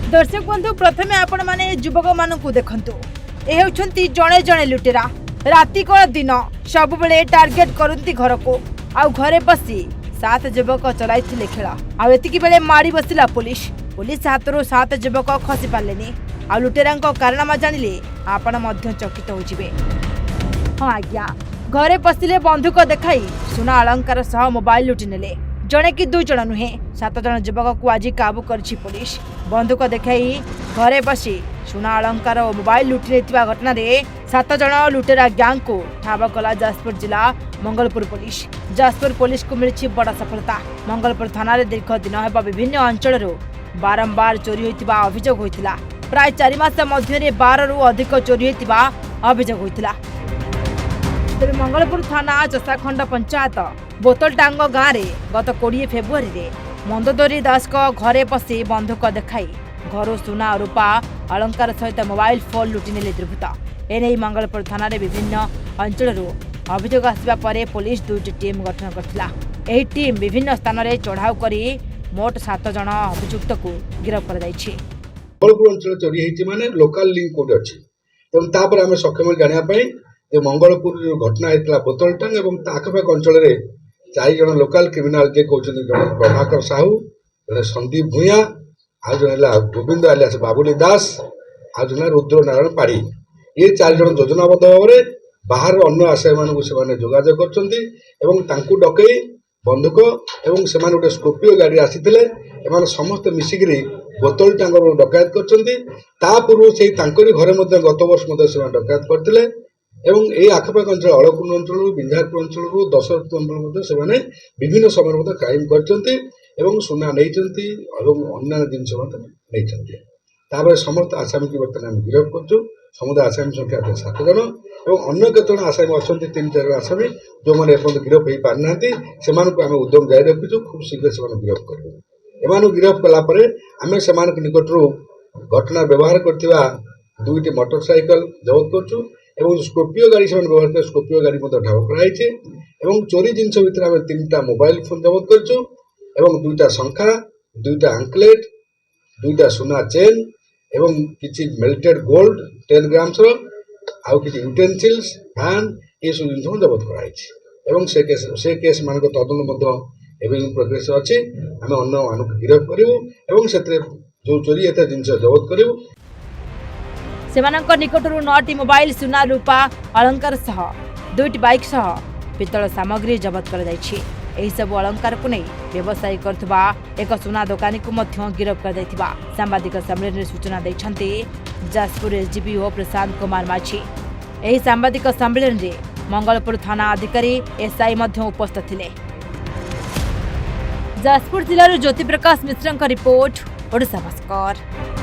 दर्शक बंधु प्रथमे आपण माने युवक मानकु देखंतु ए हेउछंती जणे जणे लुटेरा राति कोन दिन सब बेले टार्गेट करंती घर को आउ घरे बसी 7 युवक चलाइथिले खेला आउ एतिकी बेले मारी बसिला पुलिस हाथरो 7 युवक खसी पालेनी आउ लुटेरांको कारणमा जानिले आपण मध्य चकित होजिबे। हां आज्ञा घरे पसिले बंधुक देखाई सुना अलंकार सह मोबाइल लुटि नेले जणे कि 2 जण नुहे 7 जण युवक को आज काबू करछि पुलिस। बंधुक देखाई घरे बसी सुना अलंकार और मोबाइल लुटि लेथिबा घटना रे 7 जण लुटेरा गैंग को ठाब कला जाजपुर जिला मंगलपुर पुलिस को मिली बड़ा सफलता। मंगलपुर थाना रे दीर्घ दिन हेबा विभिन्न अंचल बारंबार चोरी होइतिबा अभियोग होइतिला। प्राय 4 मास मध्य 12 रु अधिक चोरी होइतिबा अभियोग होइतिला। तेरे मंगलपुर थाना चषाखंड पंचायत बोतलटांग गाँव में गत 20 फेब्रुआरी रे मंदोदरी दास को घरे पशि बंधुक देखाई घर सुना रूपा अलंकार सहित मोबाइल फोन लुटि नेले दुर्बृत्त। एने मंगलपुर थाना रे विभिन्न अंचल अभियोग आसवा पर पुलिस 2टी टीम गठन करथिला। एही टीम विभिन्न स्थान रे चढ़ाऊ करी मोट 7 जण अभियुक्त को गिरफ्त कर जायछि। मंगलपुर अंचल चोरी हेछि माने लोकल लिंक कोड अछि तम तापर हमें सक्षम जानिया पई जे मंगलपुर जो घटना हेतला बोतलटांग एवं आखपाख अंचल रे 4 जण लोकल क्रिमिनल जे कहउछन जण प्रभाकर साहू जण संदीप भुया आ जण गोविंद आलियास बाबुली दास आ जण रुद्र नारायण पाड़ी ये 4 जण योजनाबद्ध भाव में बाहर अन्य आशय मानक से जोगाजोग करछन्ती एवं तांकु डकई बंधुक एवं से गोटे स्कॉर्पियो गाड़ी आसीथिले एमाने समस्त मिसिकरी बोतल टांगर डकायत करछन्ती। ता पूर्व से तांकरी घरे मध्य गत वर्ष मध्य से डकायत करथिले एवं ए आखपाख अंचल अलकुंड अंचल बिंझारपुर अंचल दशरथ अंचल से विभिन्न समय क्राइम करछन्ती एवं सुना नैचन्ती एवं अन्य जिनस नैचन्ती। तापर समस्त आसामी की बर्तमान गिरफ्त करछु। समुदाय आसामी संख्या 7 जण एवं अन्य केतन आसामी अच्छा 3-4 आसामी जो मैंने एपन गिरफ्त हो पारना से उद्यम जारी रखीचु। खूब शीघ्र से गिरफ्त कर एमानु गिरफ्त कलापर आम से निकटू घटना व्यवहार करथिबा 2टी मोटरसाइकल जबत करछु एवं स्कॉर्पियो गाड़ी से व्यवहार कर स्कॉर्पियो गाड़ी ठाब कराई एवं चोरी जिनस भितर आम 3टा मोबाइल फोन जबत करछु एवं 2टा शंखा 2टा आंकलेट 2टा सुना चेन एवं किसी मेल्टेड गोल्ड 10 ग्राम्स आउ किसी यूटेंसिल्स फैन ये सब जिन जबत कराई एवं से केस मान तदन प्रोग्रेस अच्छी आम अन्य मानक गिरफ्त करूँ से जो चोरी होता जिन जबत करूँ। सेमानंक निकटरू 9टी मोबाइल सुना रूपा अलंकार सह 2टी बाइक सह पितल सामग्री जबत कर जायछि। एही सब अलंकार को नहीं व्यवसाय करथबा एक सुना दुकानी को मध्य गिरफ्त कर दैथिबा सांबादिक सम्मेलन रे सूचना दैछन्ते जाजपुर एसडीपी ओ प्रशांत कुमार माझी। एही सांबादिक सम्मेलन रे मंगलपुर थाना अधिकारी एसआई मध्य उपस्थित थिले। जाजपुर जिल्लार ज्योति प्रकाश मिश्रଙ୍କ रिपोर्ट ओडिशा भास्कर।